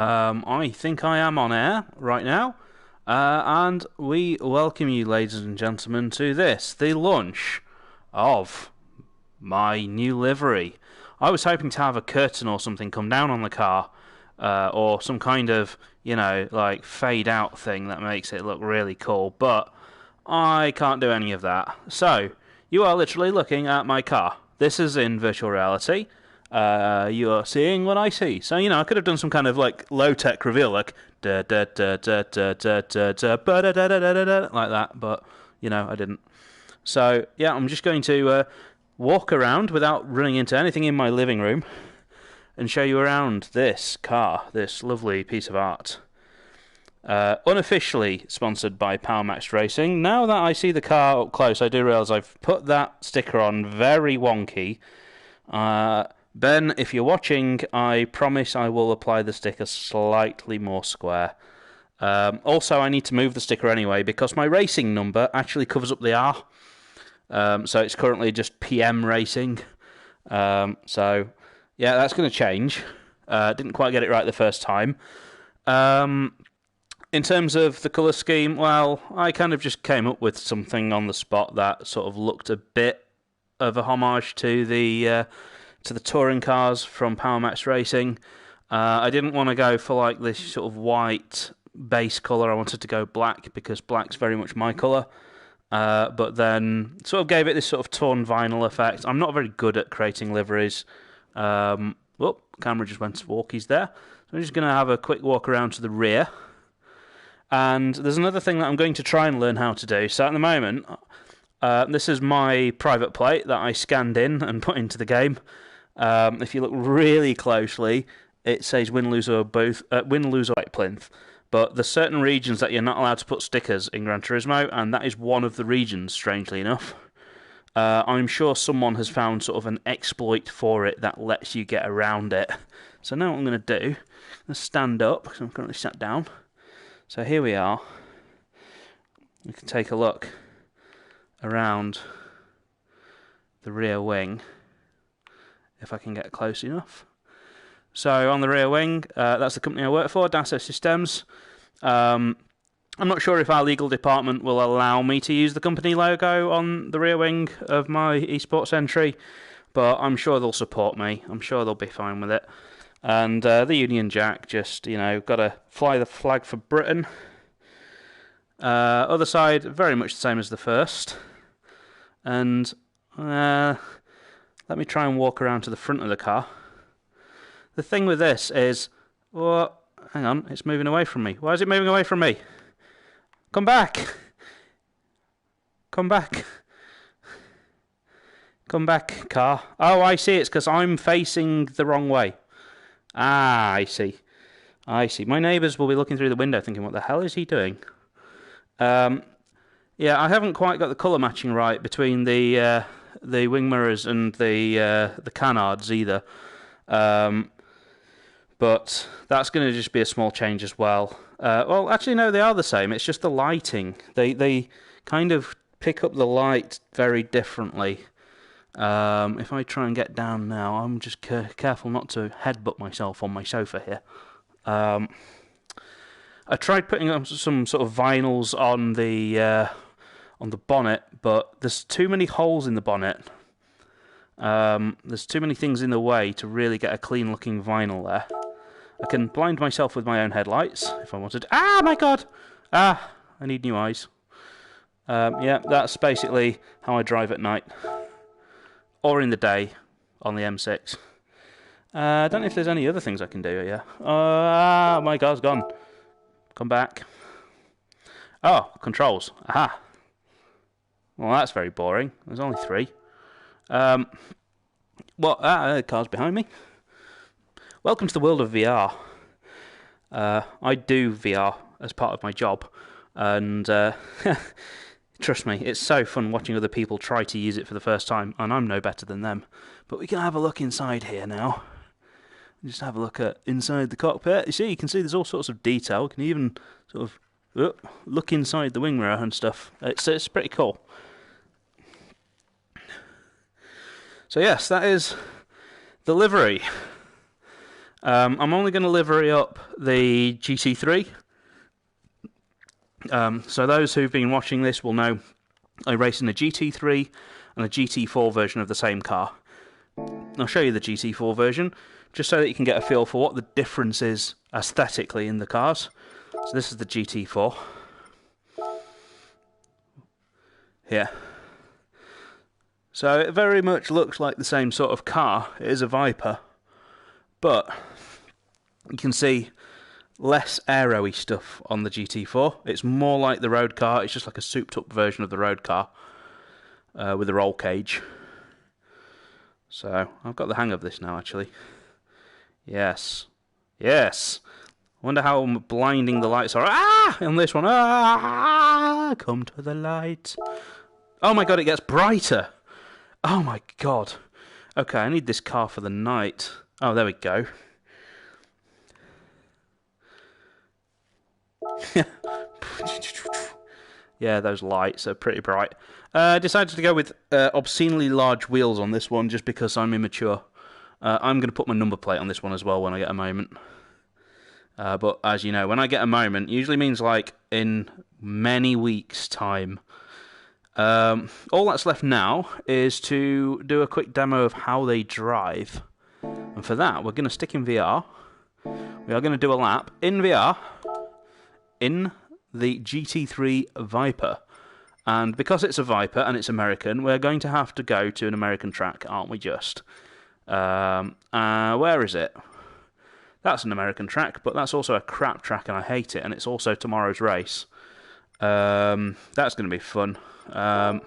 I think I am on air right now, and we welcome you, ladies and gentlemen, to this, the launch of my new livery. I was hoping to have a curtain or something come down on the car, or some kind of, like fade out thing that makes it look really cool, but I can't do any of that. So, you are literally looking at my car. This is in virtual reality. You are seeing what I see. So, I could have done some kind of like low tech reveal, like da da da da da da da da ba da da da da da like that, but I didn't. So, yeah, I'm just going to walk around without running into anything in my living room and show you around this car, this lovely piece of art. Unofficially sponsored by PowerMax Racing. Now that I see the car up close, I do realise I've put that sticker on very wonky. Ben, if you're watching, I promise I will apply the sticker slightly more square. Also, I need to move the sticker anyway because my racing number actually covers up the R. So it's currently just PM Racing. So, yeah, that's going to change. Didn't quite get it right the first time. In terms of the colour scheme, well, I kind of just came up with something on the spot that sort of looked a bit of a homage to the touring cars from PowerMax Racing. I didn't want to go for like this sort of white base colour. I wanted to go black because black's very much my colour. But then sort of gave it this sort of torn vinyl effect. I'm not very good at creating liveries. Camera just went to walkies there. So I'm just going to have a quick walk around to the rear. And there's another thing that I'm going to try and learn how to do. So at the moment, this is my private plate that I scanned in and put into the game. If you look really closely, it says win, lose or white plinth. But there's certain regions that you're not allowed to put stickers in Gran Turismo, and that is one of the regions, strangely enough. I'm sure someone has found sort of an exploit for it that lets you get around it. So now what I'm going to do, I'm going to stand up, because I'm currently sat down. So here we are. We can take a look around the rear wing, if I can get close enough. So on the rear wing, that's the company I work for, Dassault Systems. I'm not sure if our legal department will allow me to use the company logo on the rear wing of my esports entry, but I'm sure they'll support me. I'm sure they'll be fine with it. And the Union Jack, just, got to fly the flag for Britain. Other side, very much the same as the first. And let me try and walk around to the front of the car. The thing with this is, hang on, it's moving away from me. Why is it moving away from me? Come back! Come back! Come back, car. Oh, I see, it's because I'm facing the wrong way. Ah, I see. My neighbours will be looking through the window thinking, what the hell is he doing? Yeah, I haven't quite got the colour matching right between the wing mirrors and the canards either. But that's going to just be a small change as well. Well, actually, no, they are the same. It's just the lighting. They kind of pick up the light very differently. If I try and get down now, I'm just careful not to headbutt myself on my sofa here. I tried putting up some sort of vinyls on the bonnet, but there's too many holes in the bonnet. There's too many things in the way to really get a clean-looking vinyl there. I can blind myself with my own headlights if I wanted. Ah, my God! I need new eyes. Yeah, that's basically how I drive at night. Or in the day on the M6. I don't know if there's any other things I can do here. My car's gone. Come back. Oh, controls. Aha. Well, that's very boring. There's only 3. The car's behind me. Welcome to the world of VR. I do VR as part of my job, and trust me, it's so fun watching other people try to use it for the first time, and I'm no better than them. But we can have a look inside here now. Just have a look at inside the cockpit. You can see there's all sorts of detail. You can even sort of look inside the wing mirror and stuff. It's pretty cool. So yes, that is the livery. I'm only going to livery up the GT3. So those who've been watching this will know I race in a GT3 and a GT4 version of the same car. I'll show you the GT4 version, just so that you can get a feel for what the difference is aesthetically in the cars. So this is the GT4. Here. So it very much looks like the same sort of car. It is a Viper, but you can see less aero-y stuff on the GT4. It's more like the road car. It's just like a souped-up version of the road car with a roll cage. So I've got the hang of this now, actually. Yes. Yes! I wonder how blinding the lights are. Ah! On this one. Ah! Come to the light. Oh my god, it gets brighter! Oh my god. Okay, I need this car for the night. Oh, there we go. Yeah, those lights are pretty bright. I decided to go with obscenely large wheels on this one just because I'm immature. I'm going to put my number plate on this one as well when I get a moment. But as you know, when I get a moment, usually means like in many weeks' time. All that's left now is to do a quick demo of how they drive. And for that, we're going to stick in VR. We are going to do a lap in VR in the GT3 Viper. And because it's a Viper and it's American, we're going to have to go to an American track, aren't we just? Where is it? That's an American track, but that's also a crap track and I hate it, and it's also tomorrow's race. That's going to be fun. Now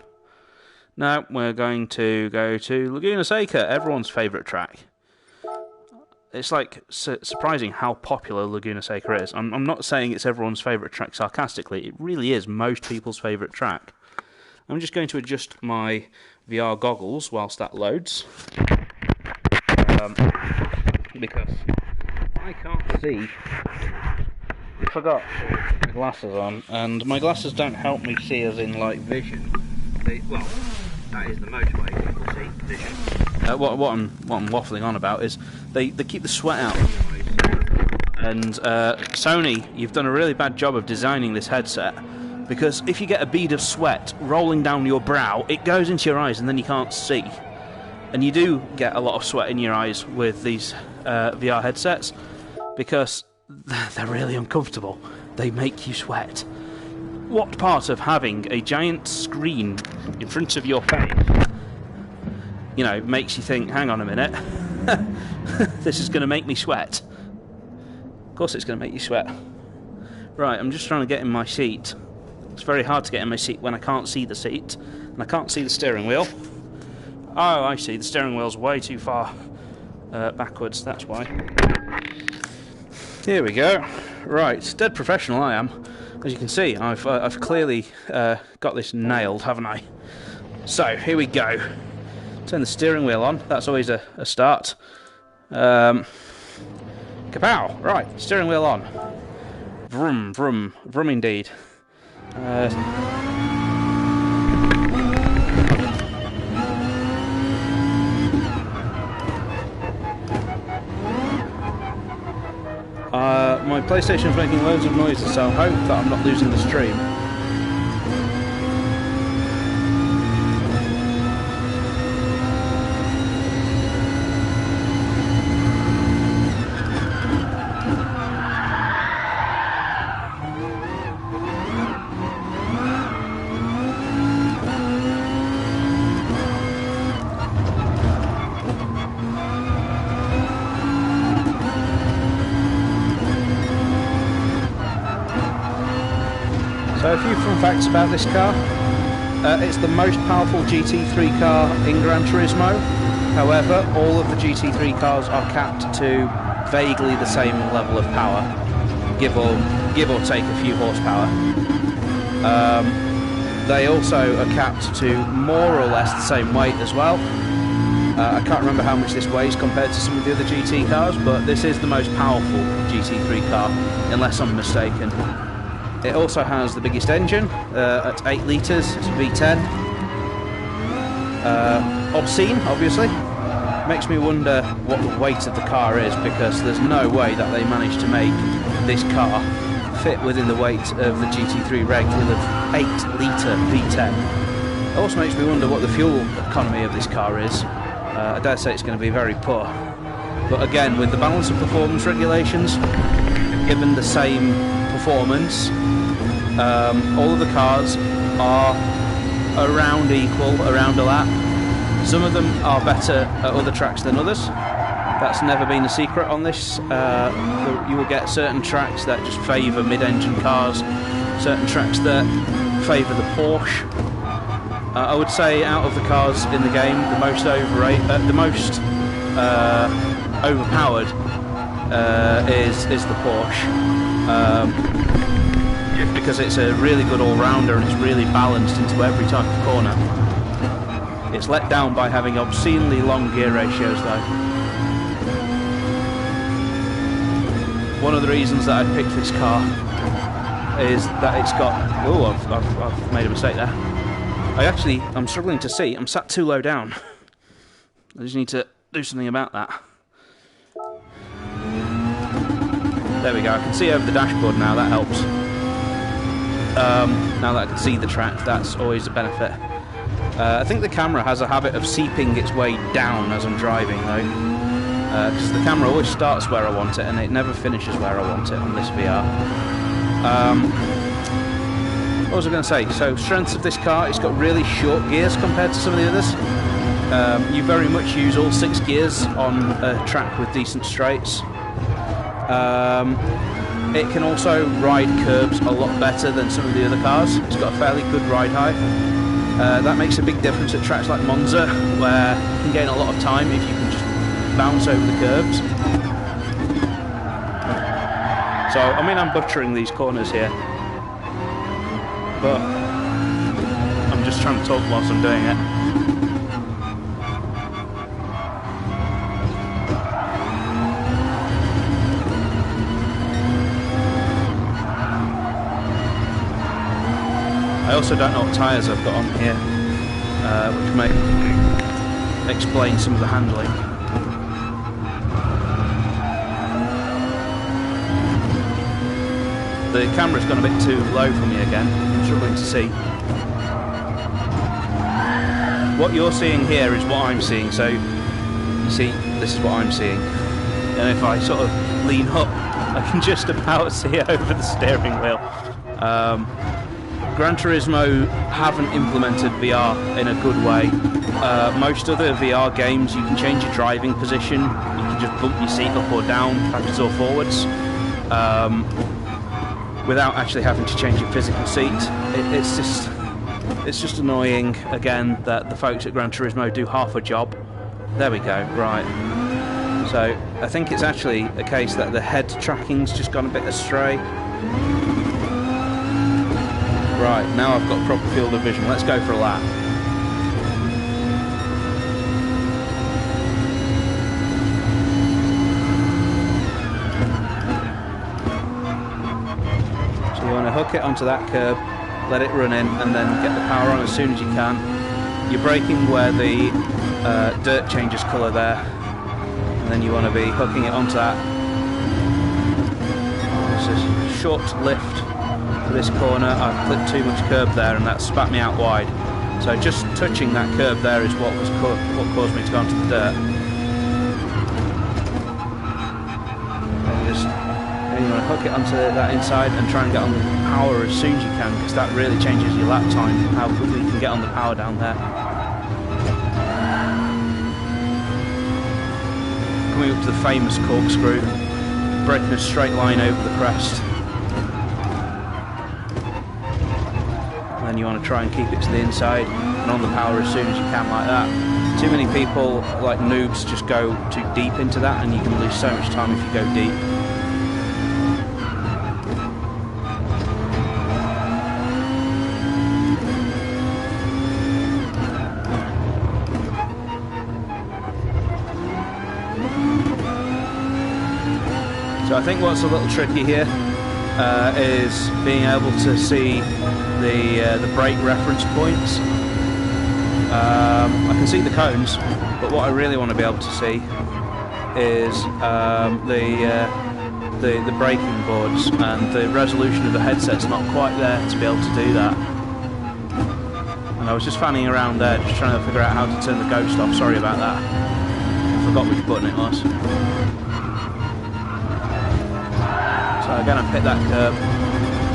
we're going to go to Laguna Seca, everyone's favourite track. It's like surprising how popular Laguna Seca is. I'm not saying it's everyone's favourite track sarcastically. It really is most people's favourite track. I'm just going to adjust my VR goggles whilst that loads. Because I can't see. I forgot my glasses on, and my glasses don't help me see as in like vision. Well, that is the motorway, people see vision. What I'm waffling on about is they keep the sweat out of your eyes. And Sony, you've done a really bad job of designing this headset, because if you get a bead of sweat rolling down your brow, it goes into your eyes and then you can't see. And you do get a lot of sweat in your eyes with these VR headsets, because they're really uncomfortable. They make you sweat. What part of having a giant screen in front of your face, you know, makes you think, hang on a minute, this is going to make me sweat? Of course it's going to make you sweat. Right, I'm just trying to get in my seat. It's very hard to get in my seat when I can't see the seat, and I can't see the steering wheel. Oh, I see, the steering wheel's way too far backwards, that's why. Here we go. Right, dead professional I am. As you can see, I've clearly got this nailed, haven't I? So, here we go. Turn the steering wheel on, that's always a start. Kapow! Right, steering wheel on. Vroom, vroom, vroom indeed. My PlayStation's making loads of noises, so I hope that I'm not losing the stream. So a few fun facts about this car. It's the most powerful GT3 car in Gran Turismo. However, all of the GT3 cars are capped to vaguely the same level of power, give or take a few horsepower. They also are capped to more or less the same weight as well. I can't remember how much this weighs compared to some of the other GT cars, but this is the most powerful GT3 car, unless I'm mistaken. It also has the biggest engine at 8 litres, it's a V10. Obscene, obviously. Makes me wonder what the weight of the car is, because there's no way that they managed to make this car fit within the weight of the GT3 Reg with an 8-litre V10. It also makes me wonder what the fuel economy of this car is. I dare say it's going to be very poor. But again, with the balance of performance regulations, given the same performance, all of the cars are around equal, around a lap. Some of them are better at other tracks than others. That's never been a secret on this. You will get certain tracks that just favour mid-engine cars, certain tracks that favour the Porsche. I would say out of the cars in the game, the most overpowered is the Porsche. Because it's a really good all-rounder and it's really balanced into every type of corner. It's let down by having obscenely long gear ratios though. One of the reasons that I picked this car is that it's got... Oh, I've made a mistake there. I'm struggling to see. I'm sat too low down. I just need to do something about that. There we go. I can see over the dashboard now. That helps. Now that I can see the track, that's always a benefit. I think the camera has a habit of seeping its way down as I'm driving though, because the camera always starts where I want it and it never finishes where I want it on this VR. What was I going to say? So, strengths of this car, it's got really short gears compared to some of the others. You very much use all 6 gears on a track with decent straights. It can also ride curbs a lot better than some of the other cars. It's got a fairly good ride height. That makes a big difference at tracks like Monza, where you can gain a lot of time if you can just bounce over the curbs. So, I mean, I'm butchering these corners here, but I'm just trying to talk whilst I'm doing it. I also don't know what tyres I've got on here, which may explain some of the handling. The camera's gone a bit too low for me again. I'm struggling to see. What you're seeing here is what I'm seeing, so you see, this is what I'm seeing. And if I sort of lean up, I can just about see over the steering wheel. Gran Turismo haven't implemented VR in a good way. Most other VR games, you can change your driving position, you can just bump your seat up or down, backwards or forwards, without actually having to change your physical seat. It's just annoying, again, that the folks at Gran Turismo do half a job. There we go, right. So, I think it's actually a case that the head tracking's just gone a bit astray. Right, now I've got proper field of vision. Let's go for a lap. So you want to hook it onto that curb, let it run in, and then get the power on as soon as you can. You're braking where the dirt changes colour there, and then you want to be hooking it onto that. This is a short lift. This corner, I've clipped too much curb there and that spat me out wide. So just touching that curb there is what caused me to go onto the dirt. And you want to hook it onto that inside and try and get on the power as soon as you can, because that really changes your lap time, how quickly you can get on the power down there. Coming up to the famous corkscrew, breaking a straight line over the crest. And you want to try and keep it to the inside and on the power as soon as you can, like that. Too many people, like noobs, just go too deep into that and you can lose so much time if you go deep. So I think what's a little tricky here is being able to see the brake reference points. I can see the cones, but what I really want to be able to see is the braking boards, and the resolution of the headset's not quite there to be able to do that. And I was just fanning around there, just trying to figure out how to turn the ghost off. Sorry about that. I forgot which button it was. So again, I hit that curb.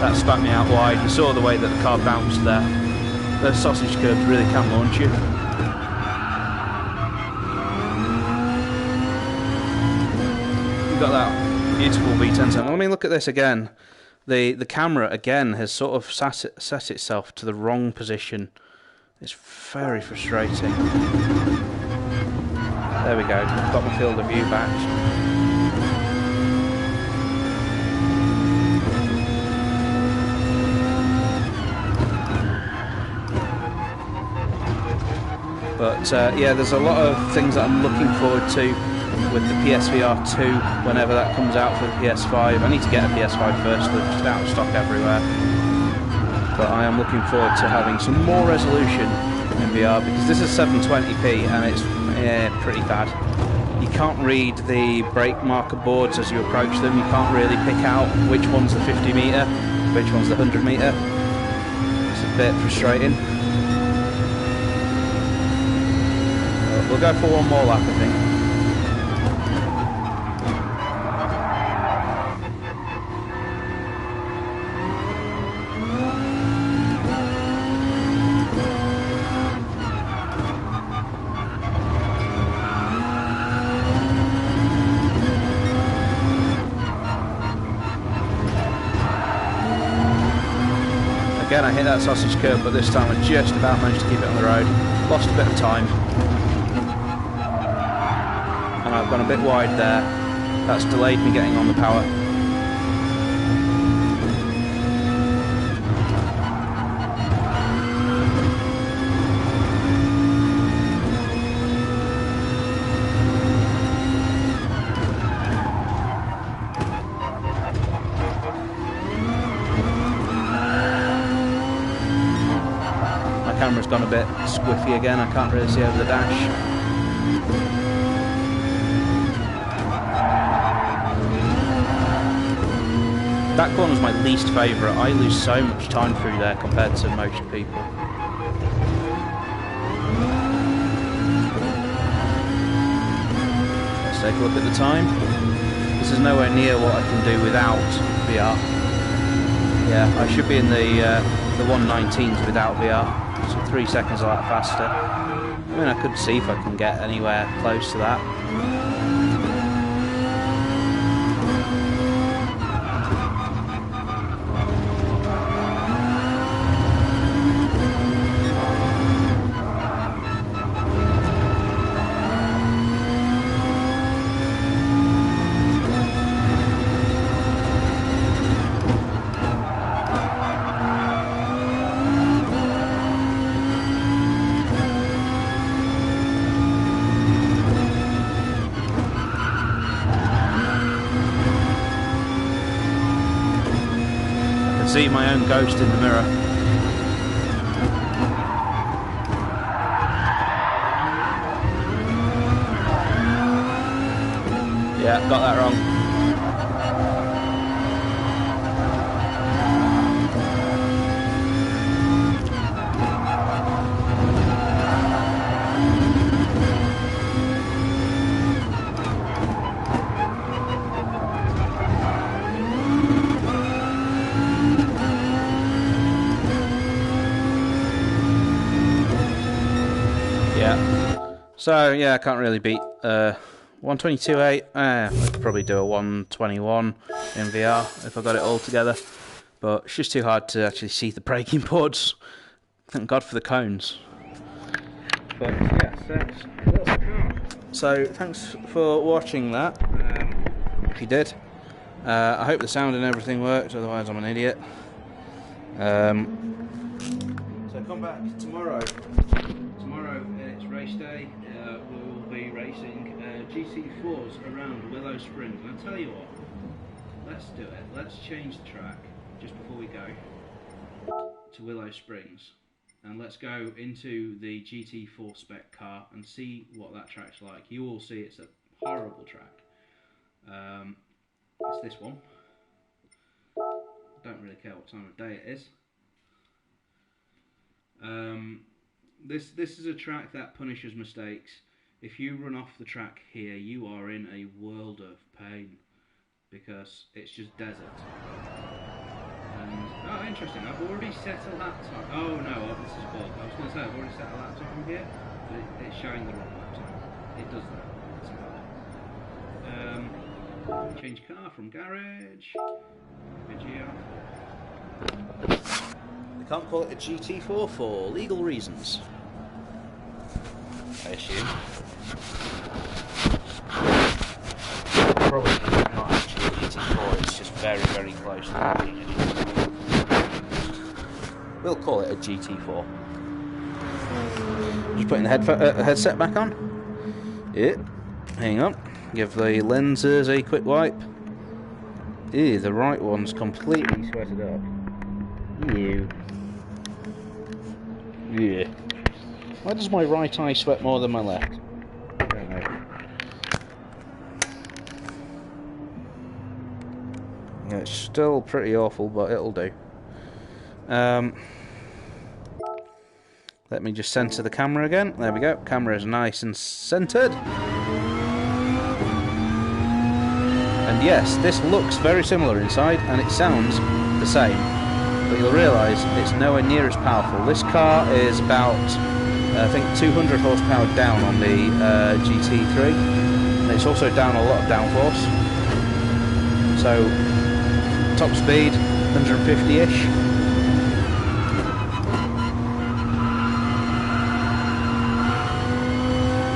That spat me out wide. You saw the way that the car bounced there. Those sausage curbs really can launch you. You've got that beautiful V10 sound. Let me look at this again. The camera again has sort of set itself to the wrong position. It's very frustrating. There we go. I've got my field of view back. But yeah, there's a lot of things that I'm looking forward to with the PSVR 2 whenever that comes out for the PS5. I need to get a PS5 first, they're just out of stock everywhere. But I am looking forward to having some more resolution in VR, because this is 720p and it's pretty bad. You can't read the brake marker boards as you approach them. You can't really pick out which one's the 50 metre, which one's the 100 metre. It's a bit frustrating. We'll go for one more lap, I think. Again, I hit that sausage curb, but this time I just about managed to keep it on the road. Lost a bit of time. And I've gone a bit wide there. That's delayed me getting on the power. My camera's gone a bit squiffy again. I can't really see over the dash. That corner's my least favourite. I lose so much time through there compared to most people. Let's take a look at the time. This is nowhere near what I can do without VR. Yeah, I should be in the 119s without VR. So 3 seconds a lot faster. I mean, I could see if I can get anywhere close to that. See my own ghost in the mirror. Yeah, got that wrong. So yeah, I can't really beat 122.8. I could probably do a 121 in VR if I got it all together, but it's just too hard to actually see the braking boards. Thank God for the cones. But yes, that's the car. So thanks for watching that. If you did, I hope the sound and everything worked. Otherwise, I'm an idiot. So come back tomorrow. Tomorrow it's race day. We will be racing GT4s around Willow Springs. And I'll tell you what, let's do it. Let's change the track just before we go to Willow Springs. and let's go into the GT4 spec car and see what that track's like. You will see it's a horrible track. It's this one. Don't really care what time of day it is. This is a track that punishes mistakes. If you run off the track here, you are in a world of pain because it's just desert. And, oh, interesting, I've already set a lap time. Oh no, this is bug. I was going to say I've already set a lap time here, but it's showing the wrong lap time. It does that. Change car from garage. Video. They can't call it a GT4 for legal reasons, I assume. Probably not actually a GT4, it's just very, very close to being a GT4. We'll call it a GT4. Just putting the headset back on. Yeah. Hang on. Give the lenses a quick wipe. Ew, the right one's completely sweated up. Ew. Yeah. Why does my right eye sweat more than my left? I don't know. Yeah, it's still pretty awful, but it'll do. Let me just center the camera again. There we go. Camera is nice and centered. And yes, this looks very similar inside, and it sounds the same. But you'll realise it's nowhere near as powerful. This car is about, I think, 200 horsepower down on the GT3. And it's also down a lot of downforce. So, top speed, 150-ish.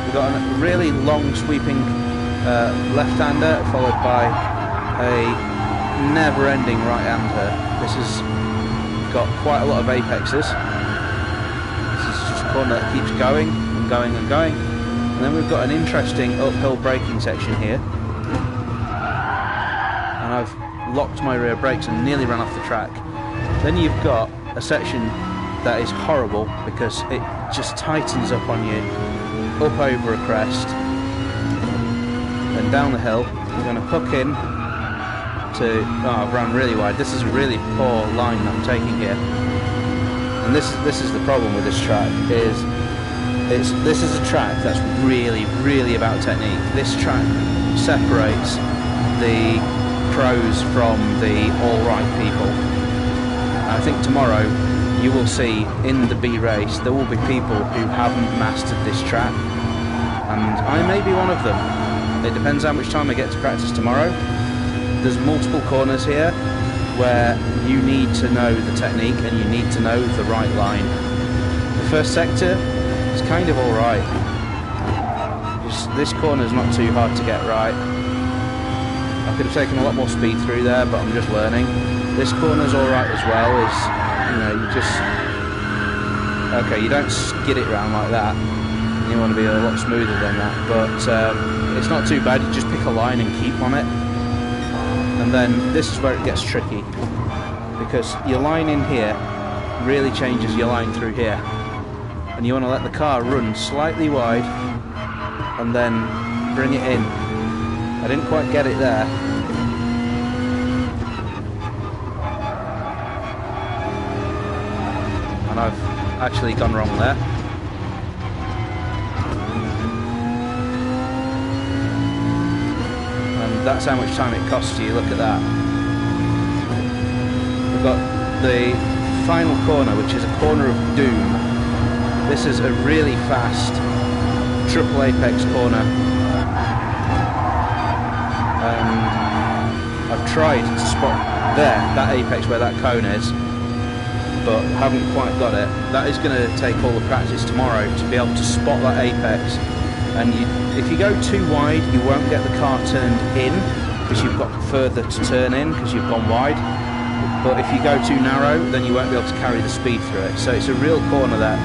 We've got a really long sweeping left-hander, followed by a never-ending right-hander. This has got quite a lot of apexes. This is just a corner that keeps going and going and going. And then we've got an interesting uphill braking section here. And I've locked my rear brakes and nearly ran off the track. Then you've got a section that is horrible because it just tightens up on you, up over a crest. Then down the hill, we're going to hook in to, oh, I've ran really wide. This is a really poor line that I'm taking here. And this is the problem with this track, this is a track that's really, really about technique. This track separates the pros from the alright people. I think tomorrow you will see in the B race there will be people who haven't mastered this track, and I may be one of them. It depends how much time I get to practice tomorrow. There's multiple corners here where you need to know the technique and you need to know the right line. The first sector is kind of alright. This corner's not too hard to get right. I could have taken a lot more speed through there, but I'm just learning. This corner's alright as well, you just... Okay, you don't skid it around like that. You want to be a lot smoother than that, but it's not too bad. You just pick a line and keep on it. And then this is where it gets tricky, because your line in here really changes your line through here, and you want to let the car run slightly wide and then bring it in. I didn't quite get it there. And I've actually gone wrong there. That's how much time it costs you. Look at that. We've got the final corner, which is a corner of doom. This is a really fast triple apex corner. I've tried to spot that apex where that cone is, but haven't quite got it. That is going to take all the practice tomorrow to be able to spot that apex. And if you go too wide, you won't get the car turned in because you've got further to turn in because you've gone wide. But if you go too narrow, then you won't be able to carry the speed through it. So it's a real corner that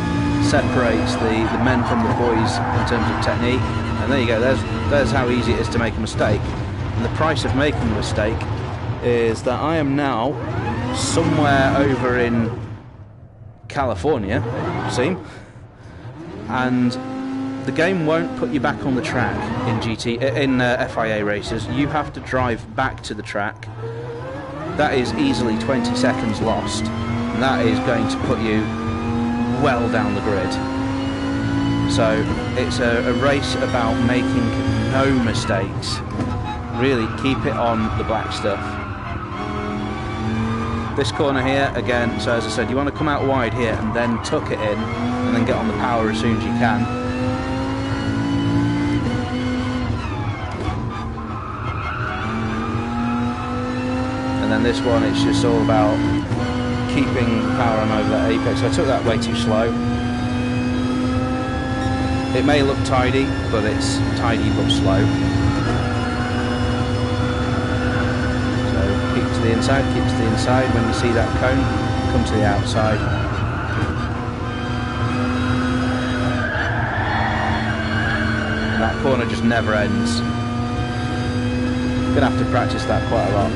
separates the men from the boys in terms of technique. And there you go, there's how easy it is to make a mistake. And the price of making a mistake is that I am now somewhere over in California, see? And the game won't put you back on the track in FIA races. You have to drive back to the track. That is easily 20 seconds lost, and that is going to put you well down the grid. So it's a race about making no mistakes. Really keep it on the black stuff. This corner here, again, so as I said, you want to come out wide here and then tuck it in and then get on the power as soon as you can. And then this one, it's just all about keeping the power on over that apex. So I took that way too slow. It may look tidy, but it's tidy but slow. So keep to the inside, keep to the inside. When you see that cone, come to the outside. And that corner just never ends. Gonna have to practice that quite a lot.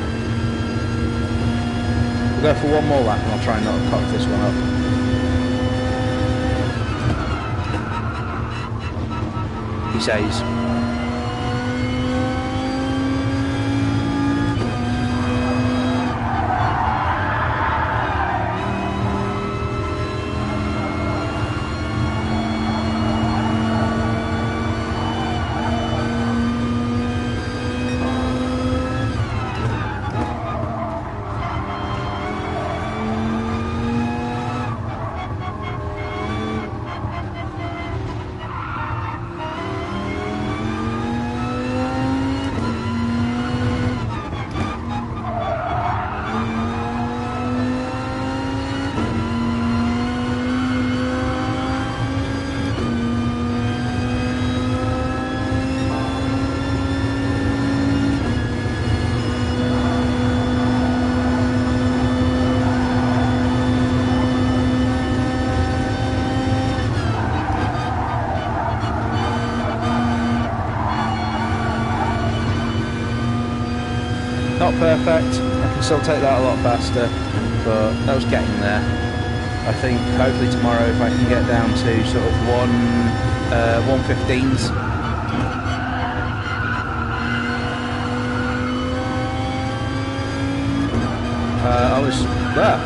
We'll go for one more lap and I'll try and not cock this one up. He says. Not perfect, I can still take that a lot faster, but that was getting there. I think hopefully tomorrow if I can get down to sort of 115s.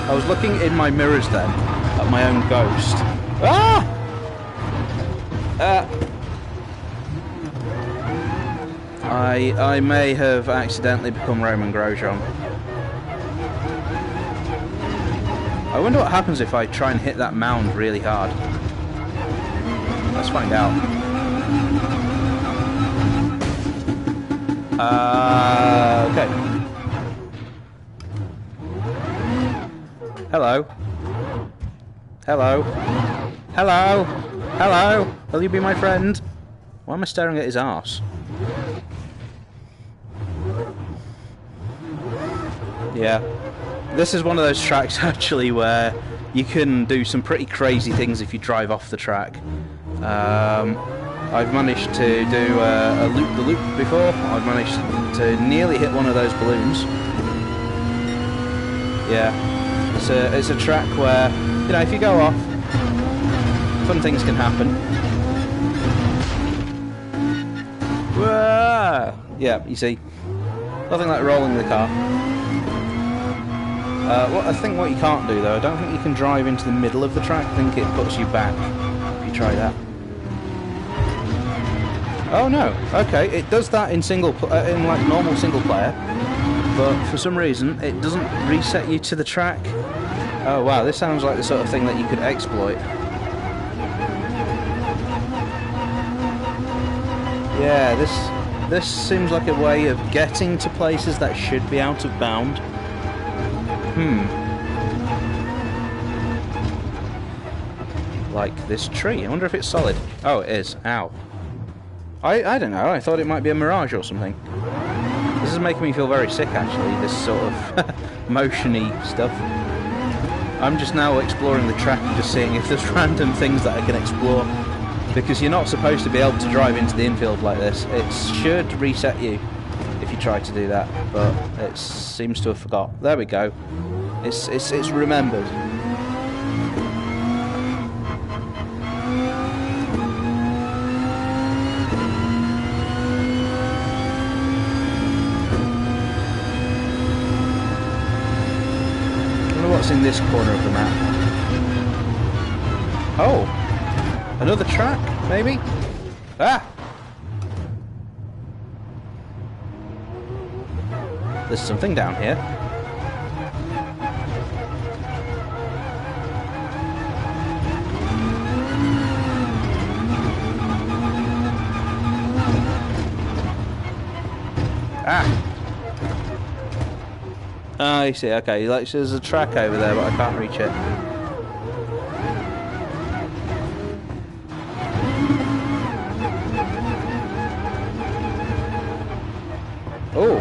I was looking in my mirrors then at my own ghost. Ah! I may have accidentally become Roman Grosjean. I wonder what happens if I try and hit that mound really hard. Let's find out. Okay. Hello. Hello. Hello. Hello. Will you be my friend? Why am I staring at his arse? Yeah, this is one of those tracks actually where you can do some pretty crazy things if you drive off the track. I've managed to do a loop-the-loop before. I've managed to nearly hit one of those balloons. Yeah, it's a track where, you know, if you go off, fun things can happen. Whoa! Yeah, you see, nothing like rolling the car. I think what you can't do though, I don't think you can drive into the middle of the track. I think it puts you back if you try that. Oh no, okay, it does that in like normal single player, but for some reason it doesn't reset you to the track. Oh wow, this sounds like the sort of thing that you could exploit. Yeah, this seems like a way of getting to places that should be out of bound. Like this tree. I wonder if it's solid. Oh, it is. Ow. I don't know. I thought it might be a mirage or something. This is making me feel very sick, actually, this sort of motion-y stuff. I'm just now exploring the track and just seeing if there's random things that I can explore. Because you're not supposed to be able to drive into the infield like this. It should reset you if you try to do that, but it seems to have forgot. There we go. It's remembered. What's in this corner of the map? Oh! Another track, maybe? Ah! There's something down here. Ah! Ah, I see, okay, like, there's a track over there, but I can't reach it. Oh,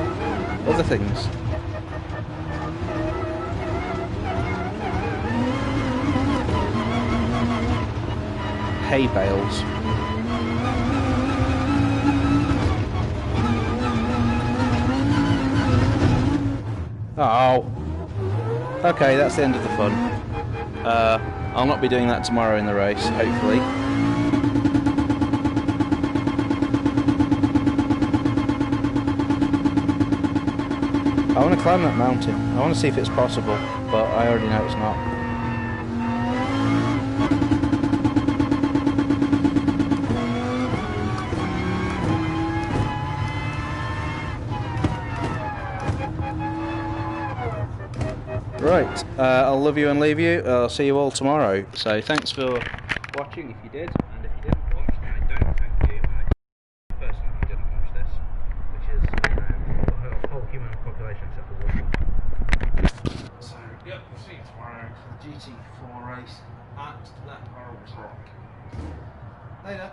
other things. Hay bales. Oh. Okay, that's the end of the fun. I'll not be doing that tomorrow in the race, hopefully. I want to climb that mountain. I want to see if it's possible, but I already know it's not. Right, I'll love you and leave you. I'll see you all tomorrow. So thanks for watching if you did, and if you didn't watch, then I don't thank you. And I personally didn't watch this, which is, the whole human population except for one. So, yep, we'll see you tomorrow for the GT4 race at that horrible track. Later.